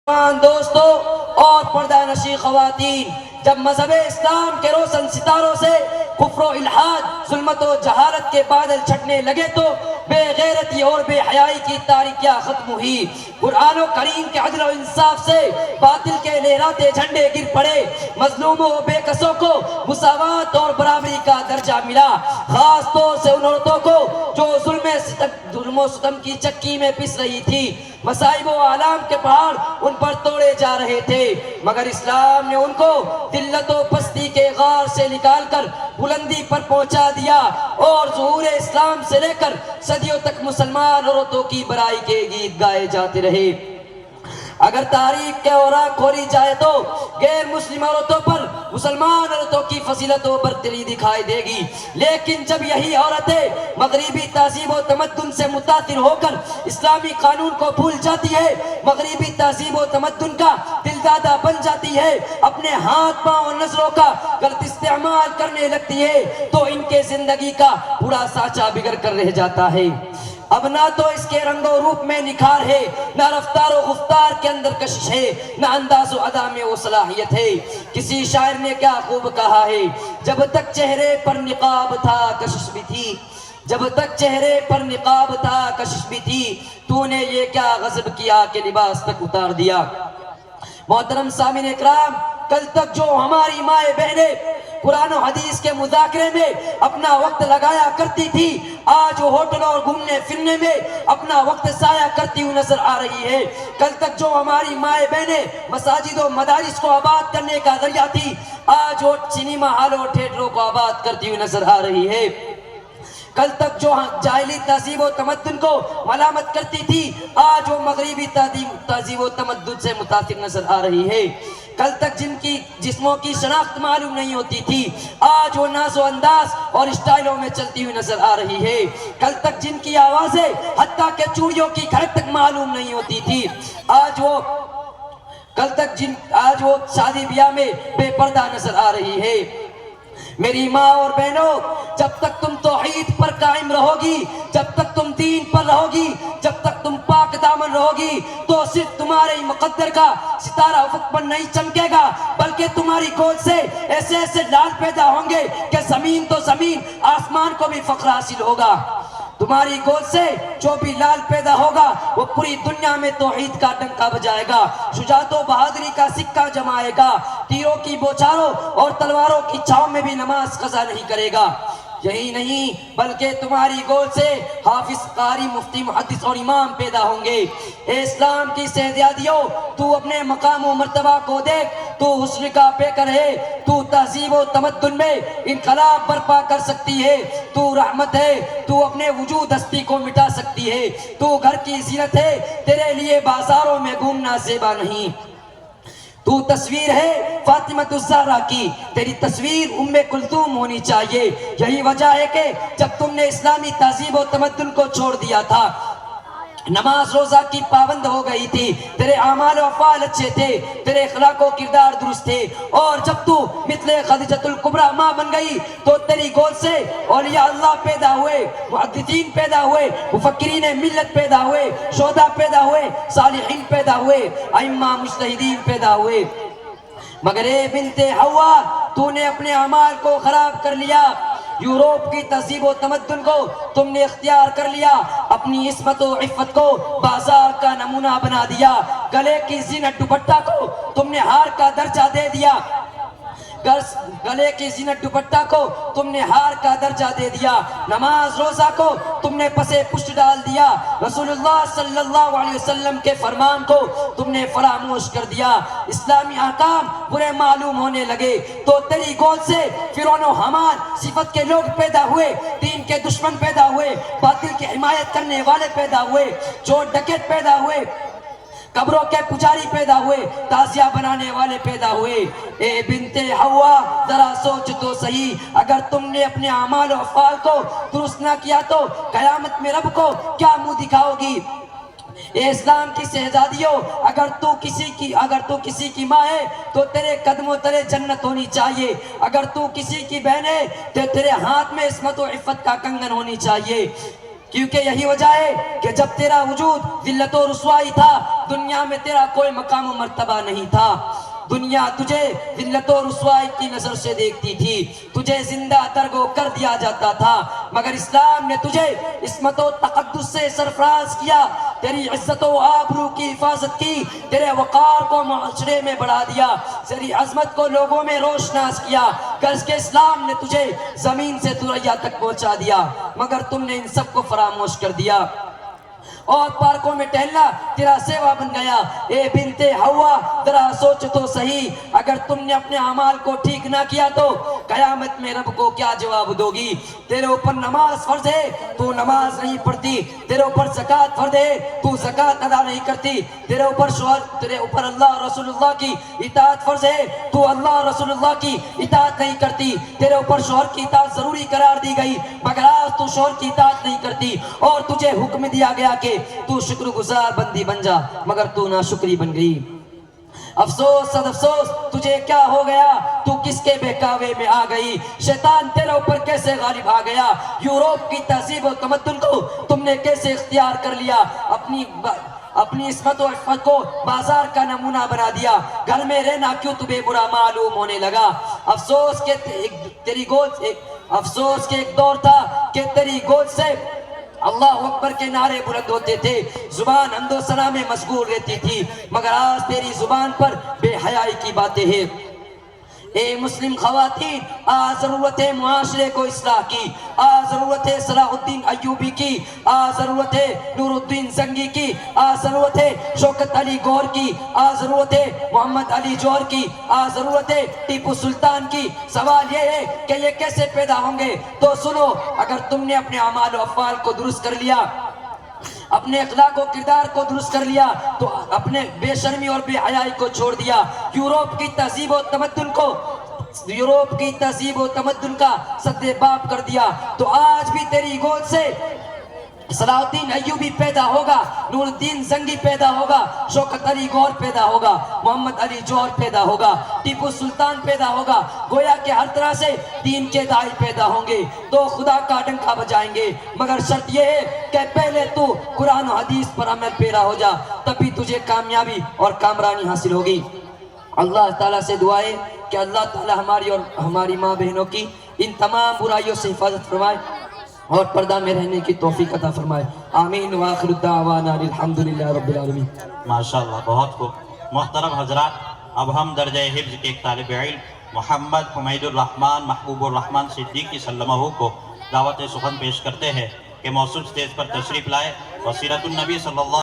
دوستوں اور پردہ نشی خواتین، جب مذہب اسلام کے روشن ستاروں سے کفر و الحاد، ظلمت و جہالت کے بادل چھٹنے لگے تو بے غیرتی اور بے حیائی کی تاریکیاں ختم ہوئی۔ قرآن و کریم کے عدل و انصاف سے باطل کے لہراتے جھنڈے گر پڑے۔ مظلوموں و بے کسوں کو مساوات اور برابری کا درجہ ملا، خاص طور سے ان عورتوں کو جو ظلم و ستم کی چکی میں پس رہی تھی۔ مصائب و آلام کے پہاڑ ان پر توڑے جا رہے تھے، مگر اسلام نے ان کو ذلت و پستی کے غار سے نکال کر بلندی پر پہنچا دیا، اور ظہور اسلام سے لے کر صدیوں تک مسلمان عورتوں کی برائی کے گیت گائے جاتے رہے۔ اگر تاریخ کے اوراق کھولی جائے تو غیر مسلم عورتوں پر مسلمان عورتوں کی فضیلت و برتری دکھائی دے گی، لیکن جب یہی عورتیں مغربی تہذیب و تمدن سے متاثر ہو کر اسلامی قانون کو بھول جاتی ہے، مغربی تہذیب و تمدن کا دلدادہ بن جاتی ہے، اپنے ہاتھ پاؤں اور نظروں کا غلط استعمال کرنے لگتی ہے، تو ان کے زندگی کا پورا سانچہ بگڑ کر رہ جاتا ہے۔ اب نہ تو اس کے رنگ و روپ میں نکھار ہے، نہ رفتار و گفتار کے اندر کشش ہے، نہ انداز و ادا میں وہ صلاحیت ہے۔ کسی شاعر نے کیا خوب کہا ہے، جب تک چہرے پر نقاب تھا کشش بھی تھی، جب تک چہرے پر نقاب تھا کشش بھی تھی، تو نے یہ کیا غضب کیا کہ لباس تک اتار دیا۔ محترم سامعین اکرام، کل تک جو ہماری مائیں بہنیں قرآن و حدیث کے مذاکرے میں اپنا وقت لگایا کرتی تھی، آج وہ ہوٹلوں اور گھومنے پھرنے میں اپنا وقت ضائع کرتی ہوئی نظر آ رہی ہے۔ کل تک جو ہماری مائیں بہنیں مساجد و مدارس کو آباد کرنے کا ذریعہ تھی، آج وہ سنیما ہالوں اور تھیٹروں کو آباد کرتی ہوئی نظر آ رہی ہے۔ کل تک جو جاہلی تہذیب و تمدن کو ملامت کرتی تھی، آج وہ مغربی تہذیب و تمدن سے متاثر نظر آ رہی ہے۔ کل تک جن کی جسموں کی شناخت معلوم نہیں ہوتی تھی، آج وہ ناز و انداز اور اسٹائلوں میں چلتی ہوئی نظر آ رہی ہے۔ کل تک جن کی آوازیں حتیٰ کہ چوڑیوں کی کھڑک تک معلوم نہیں ہوتی تھی، آج وہ شادی بیاہ میں بے پردہ نظر آ رہی ہے۔ میری ماں اور بہنوں، جب تک تم توحید پر قائم رہو گی، جب تک تم دین پر رہو گی، جب تک تم پاک دامن رہو گی، تو صرف تمہارے مقدر کا ستارہ افق پر نہیں چمکے گا، بلکہ تمہاری گود سے ایسے ایسے لال پیدا ہوں گے کہ زمین تو زمین، آسمان کو بھی فخر حاصل ہوگا۔ تمہاری گود سے جو بھی لال پیدا ہوگا وہ پوری دنیا میں توحید کا ڈنکا بجائے گا، شجاعت و بہادری کا سکہ جمائے گا، تیروں کی بوچھاروں اور تلواروں کی چھاؤں میں بھی نماز قضا نہیں کرے گا۔ یہی نہیں بلکہ تمہاری گود سے حافظ، قاری، مفتی، محدث اور امام پیدا ہوں گے۔ اے اسلام کی شہزادیوں، تو اپنے مقام و مرتبہ کو دیکھ، تو حسن کا پیکر ہے، تو تہذیب و تمدن میں انقلاب برپا کر سکتی ہے، تو رحمت ہے، تو اپنے وجود ہستی کو مٹا سکتی ہے، تو گھر کی زینت ہے، تیرے لیے بازاروں میں گھومنا زیبا نہیں۔ تو تصویر ہے فاطمۃ الزہرا کی، تیری تصویر ام کلثوم ہونی چاہیے۔ یہی وجہ ہے کہ جب تم نے اسلامی تہذیب و تمدن کو چھوڑ دیا تھا، نماز روزہ کی پابند ہو گئی تھی، تیرے اعمال و افعال اچھے تھے، تیرے اخلاق و کردار درست تھے، اور جب تو مثل خدیجۃ الکبریٰ ماں بن گئی تو تیری گود سے اولیاء اللہ پیدا ہوئے، محدثین پیدا ہوئے، مفکرین ملت پیدا ہوئے، شہداء پیدا ہوئے، صالحین پیدا ہوئے، ائمہ مجتہدین پیدا ہوئے۔ مگر اے بنت حوا، تو نے اپنے اعمال کو خراب کر لیا، یوروپ کی تہذیب و تمدن کو تم نے اختیار کر لیا، اپنی عصمت و عفت کو بازار کا نمونہ بنا دیا، گلے کی زینت دوپٹہ کو تم نے ہار کا درجہ دے دیا، گلے کی زینت دوپٹہ کو تم نے ہار کا درجہ دے دیا، نماز روزہ کو تم نے پسے پشت ڈال دیا، رسول اللہ صلی اللہ علیہ وسلم کے فرمان کو تم نے فراموش کر دیا، اسلامی احکام برے معلوم ہونے لگے تو تیری گود سے فرعون و حامان صفت کے لوگ پیدا ہوئے، دین کے دشمن پیدا ہوئے، باطل کی حمایت کرنے والے پیدا ہوئے، چور ڈکیت پیدا ہوئے، قبروں کے پجاری پیدا ہوئے، تعزیہ بنانے والے پیدا ہوئے۔ اے بنت حوا، ذرا سوچ تو صحیح، اگر تم نے اپنے اعمال و افعال کو درست نہ کیا تو قیامت میں رب کو کیا منہ دکھاؤ گی؟ اے اسلام کی شہزادیوں، اگر تو کسی کی ماں ہے تو تیرے قدموں تلے جنت ہونی چاہیے، اگر تو کسی کی بہن ہے تو تیرے ہاتھ میں عصمت و عفت کا کنگن ہونی چاہیے، کیونکہ یہی وجہ ہے کہ جب تیرا وجود ذلت و رسوائی تھا، دنیا میں تیرا کوئی مقام و مرتبہ نہیں تھا، دنیا تجھے ذلت و رسوائی کی نظر سے دیکھتی تھی، تجھے زندہ درگو کر دیا جاتا تھا، مگر اسلام نے تجھے عصمت و تقدس سے سرفراز کیا، تیری عزت و آبرو کی حفاظت کی، تیرے وقار کو معاشرے میں بڑھا دیا، تیری عظمت کو لوگوں میں روشناس کیا، غرض کہ اسلام نے تجھے زمین سے ثریا تک پہنچا دیا، مگر تم نے ان سب کو فراموش کر دیا اور پارکوں میں ٹہلنا تیرا سیوا بن گیا۔ اے بنت حوا، ذرا سوچ تو صحیح، اگر تم نے اپنے اعمال کو ٹھیک نہ کیا تو قیامت میں رب کو کیا جواب دو گی؟ تیرے اوپر نماز فرض ہے، تو نماز نہیں پڑھتی، تیرے اوپر زکوٰۃ فرض ہے، تو زکوٰۃ ادا نہیں کرتی، تیرے اوپر اللہ اور رسول اللہ کی اطاعت فرض ہے، تو اللہ اور رسول اللہ کی اطاعت نہیں کرتی، تیرے اوپر شوہر کی اطاعت ضروری قرار دی گئی، مگر آج تو شوہر کی اطاعت نہیں کرتی، اور تجھے حکم دیا گیا کہ تو شکر گزار بندی بن جا، مگر تو ناشکری بن گئی۔ افسوس صد افسوس، تجھے کیا ہو گیا؟ تو کس کے بہکاوے میں آ گئی؟ شیطان تیرے اوپر کیسے غالب آ گیا؟ یوروپ کی تہذیب و تمدن کو تم نے کیسے اختیار کر لیا؟ اپنی عصمت و عفت کو بازار کا نمونہ بنا دیا، گھر میں رہنا کیوں تمہیں برا معلوم ہونے لگا؟ افسوس کہ ایک دور تھا کہ تیری گود سے اللہ اکبر کے نعرے بلند ہوتے تھے، زبان حمد و ثنا میں مشغول رہتی تھی، مگر آج تیری زبان پر بے حیائی کی باتیں ہیں۔ اے مسلم خواتین، آج ضرورت ہے معاشرے کو اصلاح کی، آج ضرورت ہے صلاح الدین ایوبی کی، آج ضرورت ہے نور الدین زنگی کی، آج ضرورت ہے شوکت علی گوہر کی، آج ضرورت ہے محمد علی جوہر کی، آج ضرورت ہے ٹیپو سلطان کی۔ سوال یہ ہے کہ یہ کیسے پیدا ہوں گے؟ تو سنو، اگر تم نے اپنے اعمال و افعال کو درست کر لیا، اپنے اخلاق و کردار کو درست کر لیا، تو اپنے بے شرمی اور بے حیائی کو چھوڑ دیا، یوروپ کی تہذیب و تمدن کا سد باب کر دیا، تو آج بھی تیری گود سے صلاح الدین ایوبی پیدا ہوگا، نور الدین زنگی پیدا ہوگا، شوکت علی گوہر پیدا ہوگا، محمد علی جوہر پیدا ہوگا، ٹیپو سلطان پیدا ہوگا، گویا کہ ہر طرح سے دین کے داعی پیدا ہوں گے، تو خدا کا ڈنکا بجائیں گے، مگر شرط یہ ہے کہ پہلے تو قرآن و حدیث پر عمل پیرا ہو جا، تبھی تجھے کامیابی اور کامرانی حاصل ہوگی۔ اللہ تعالیٰ سے دعا ہے کہ اللہ تعالیٰ ہماری اور ہماری ماں بہنوں کی ان تمام برائیوں سے حفاظت فرمائے اور پردہ میں رہنے کی توفیق عطا فرمائے، آمین وآخر الدعوانا الحمدللہ رب العالمین۔ ماشاءاللہ، بہت خوب۔ محترم حضرات، اب ہم درجہ حفظ کے ایک طالب علم محمد حمید الرحمن محبوب الرحمن صدیقی سلمہ کو دعوت سخن پیش کرتے ہیں کہ موصوف سٹیج پر تشریف لائے اور سیرت النبی صلی اللہ